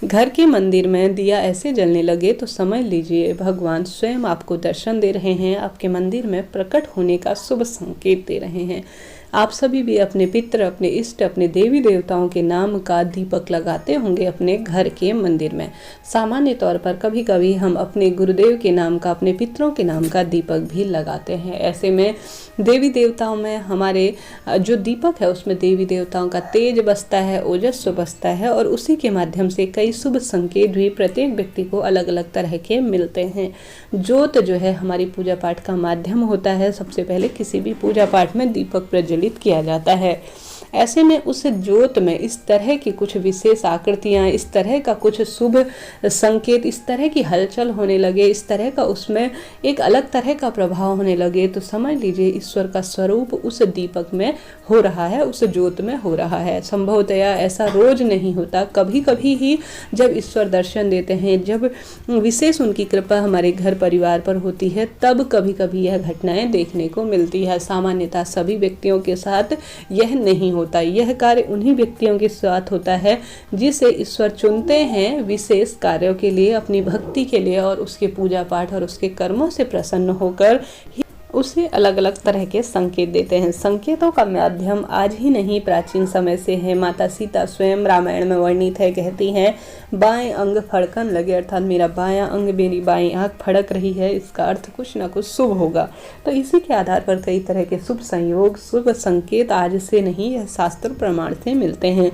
घर के मंदिर में दिया ऐसे जलने लगे तो समझ लीजिए भगवान स्वयं आपको दर्शन दे रहे हैं, आपके मंदिर में प्रकट होने का शुभ संकेत दे रहे हैं। आप सभी भी अपने पितृ, अपने इष्ट, अपने देवी देवताओं के नाम का दीपक लगाते होंगे अपने घर के मंदिर में। सामान्य तौर पर कभी कभी हम अपने गुरुदेव के नाम का, अपने पितरों के नाम का दीपक भी लगाते हैं। ऐसे में देवी देवताओं में हमारे जो दीपक है उसमें देवी देवताओं का तेज बसता है, ओजस्व बसता है और उसी के माध्यम से कई शुभ संकेत भी प्रत्येक व्यक्ति को अलग अलग तरह के मिलते हैं। ज्योत जो है हमारी पूजा पाठ का माध्यम होता है। सबसे पहले किसी भी पूजा पाठ में दीपक प्रज्वलित किया जाता है। ऐसे में उस ज्योत में इस तरह की कुछ विशेष आकृतियाँ, इस तरह का कुछ शुभ संकेत, इस तरह की हलचल होने लगे, इस तरह का उसमें एक अलग तरह का प्रभाव होने लगे तो समझ लीजिए ईश्वर का स्वरूप उस दीपक में हो रहा है, उस ज्योत में हो रहा है। संभवतया ऐसा रोज नहीं होता, कभी कभी ही जब ईश्वर दर्शन देते हैं, जब विशेष उनकी कृपा हमारे घर परिवार पर होती है, तब कभी कभी यह घटनाएं देखने को मिलती है। सामान्यतः सभी व्यक्तियों के साथ यह नहीं होता। यह कार्य उन्हीं व्यक्तियों के साथ होता है जिसे ईश्वर चुनते हैं विशेष कार्यों के लिए, अपनी भक्ति के लिए और उसके पूजा पाठ और उसके कर्मों से प्रसन्न होकर उसे अलग अलग तरह के संकेत देते हैं। संकेतों का माध्यम आज ही नहीं, प्राचीन समय से है। माता सीता स्वयं रामायण में वर्णित है, कहती हैं बाएं अंग फड़कन लगे, अर्थात मेरा बायां अंग, मेरी बाईं आंख फड़क रही है, इसका अर्थ कुछ ना कुछ शुभ होगा। तो इसी के आधार पर कई तरह के शुभ संयोग, शुभ संकेत आज से नहीं, यह शास्त्र प्रमाण से मिलते हैं।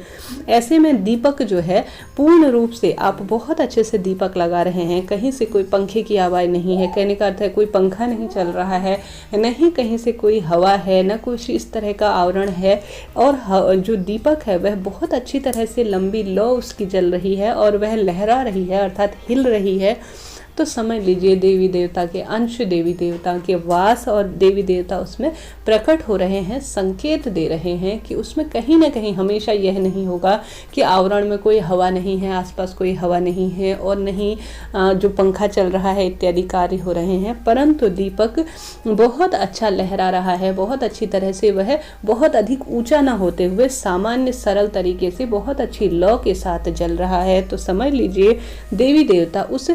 ऐसे में दीपक जो है पूर्ण रूप से आप बहुत अच्छे से दीपक लगा रहे हैं, कहीं से कोई पंखे की आवाज़ नहीं है, कहने का अर्थ है कोई पंखा नहीं चल रहा है, नहीं कहीं से कोई हवा है, न कुछ इस तरह का आवरण है, और जो दीपक है वह बहुत अच्छी तरह से लंबी लौ उसकी जल रही है और वह लहरा रही है, अर्थात हिल रही है। तो समझ लीजिए देवी देवता के अंश, देवी देवता के वास और देवी देवता उसमें प्रकट हो रहे हैं, संकेत दे रहे हैं कि उसमें कहीं ना कहीं हमेशा यह नहीं होगा कि आवरण में कोई हवा नहीं है, आसपास कोई हवा नहीं है और नहीं जो पंखा चल रहा है इत्यादि कार्य हो रहे हैं, परंतु दीपक बहुत अच्छा लहरा रहा है, बहुत अच्छी तरह से वह बहुत अधिक ऊंचा ना होते हुए सामान्य सरल तरीके से बहुत अच्छी लौ के साथ जल रहा है। तो समझ लीजिए देवी देवता उस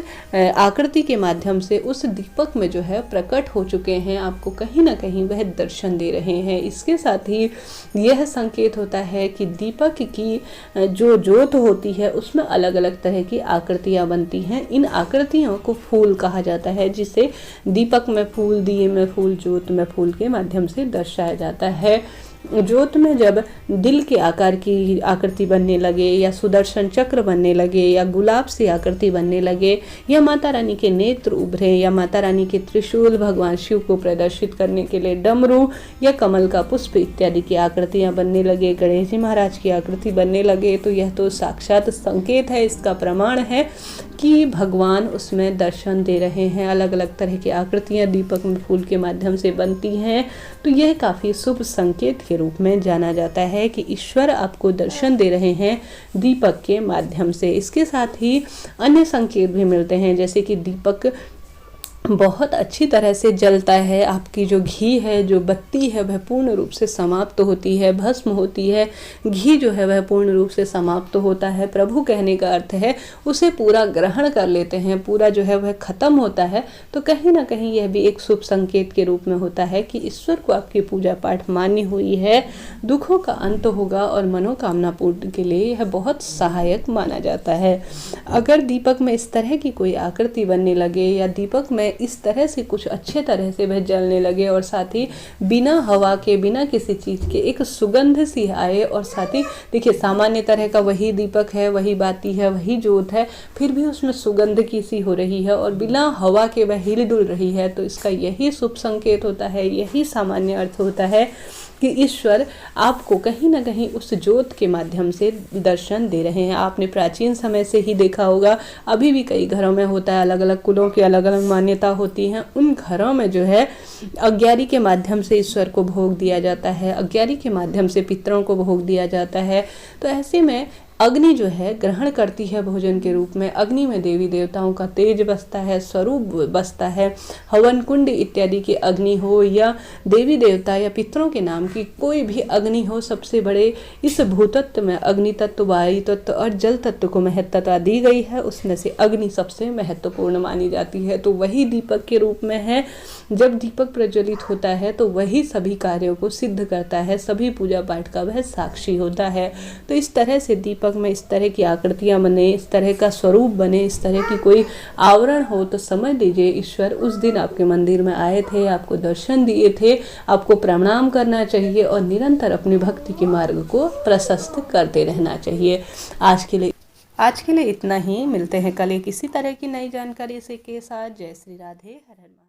आकृति के माध्यम से उस दीपक में जो है प्रकट हो चुके हैं, आपको कहीं ना कहीं वह दर्शन दे रहे हैं। इसके साथ ही यह संकेत होता है कि दीपक की जो ज्योत होती है उसमें अलग अलग तरह की आकृतियां बनती हैं। इन आकृतियों को फूल कहा जाता है, जिसे दीपक में फूल, दिए में फूल, ज्योत में फूल के माध्यम से दर्शाया जाता है। ज्योत में जब दिल के आकार की आकृति बनने लगे या सुदर्शन चक्र बनने लगे या गुलाब सी आकृति बनने लगे या माता रानी के नेत्र उभरे या माता रानी के त्रिशूल, भगवान शिव को प्रदर्शित करने के लिए डमरू या कमल का पुष्प इत्यादि की आकृतियां बनने लगे, गणेश जी महाराज की आकृति बनने लगे, तो यह तो साक्षात संकेत है, इसका प्रमाण है कि भगवान उसमें दर्शन दे रहे हैं। अलग अलग तरह की आकृतियां दीपक में फूल के माध्यम से बनती हैं, तो यह काफ़ी शुभ संकेत के रूप में जाना जाता है कि ईश्वर आपको दर्शन दे रहे हैं दीपक के माध्यम से। इसके साथ ही अन्य संकेत भी मिलते हैं, जैसे कि दीपक बहुत अच्छी तरह से जलता है, आपकी जो घी है, जो बत्ती है वह पूर्ण रूप से समाप्त होती है, भस्म होती है, घी जो है वह पूर्ण रूप से समाप्त होता है। प्रभु कहने का अर्थ है उसे पूरा ग्रहण कर लेते हैं, पूरा जो है वह खत्म होता है। तो कहीं ना कहीं यह भी एक शुभ संकेत के रूप में होता है कि ईश्वर को आपकी पूजा पाठ मान्य हुई है, दुखों का अंत होगा और मनोकामना पूर्ण के लिए यह बहुत सहायक माना जाता है। अगर दीपक में इस तरह की कोई आकृति बनने लगे या दीपक में इस तरह से कुछ अच्छे तरह से वह जलने लगे और साथ ही बिना हवा के, बिना किसी चीज के एक सुगंध सी आए, और साथ ही देखिए सामान्य तरह का वही दीपक है, वही बाती है, वही ज्योत है, फिर भी उसमें सुगंध की सी हो रही है और बिना हवा के वह हिल डुल रही है, तो इसका यही शुभ संकेत होता है, यही सामान्य अर्थ होता है कि ईश्वर आपको कहीं ना कहीं उस ज्योत के माध्यम से दर्शन दे रहे हैं। आपने प्राचीन समय से ही देखा होगा, अभी भी कई घरों में होता है, अलग अलग कुलों की अलग अलग मान्यता होती हैं। उन घरों में जो है अग्यारी के माध्यम से ईश्वर को भोग दिया जाता है, अग्यारी के माध्यम से पितरों को भोग दिया जाता है। तो ऐसे में अग्नि जो है ग्रहण करती है भोजन के रूप में। अग्नि में देवी देवताओं का तेज बसता है, स्वरूप बसता है। हवन कुंड इत्यादि की अग्नि हो या देवी देवता या पितरों के नाम की कोई भी अग्नि हो, सबसे बड़े इस भूतत्व में अग्नि तत्व, वायु तत्व और जल तत्व को महत्वता दी गई है। उसमें से अग्नि सबसे महत्वपूर्ण मानी जाती है। तो वही दीपक के रूप में है। जब दीपक प्रज्वलित होता है तो वही सभी कार्यों को सिद्ध करता है, सभी पूजा पाठ का वह साक्षी होता है। तो इस तरह से दीपक में इस तरह की आकृतियां बने, इस तरह का स्वरूप बने, इस तरह की कोई आवरण हो, तो समझ लीजिए ईश्वर उस दिन आपके मंदिर में आए थे, आपको दर्शन दिए थे। आपको प्रणाम करना चाहिए और निरंतर अपनी भक्ति के मार्ग को प्रशस्त करते रहना चाहिए। आज के लिए इतना ही। मिलते हैं कल एक इसी तरह की नई जानकारी से के साथ। जय श्री राधे, हर हर महादेव।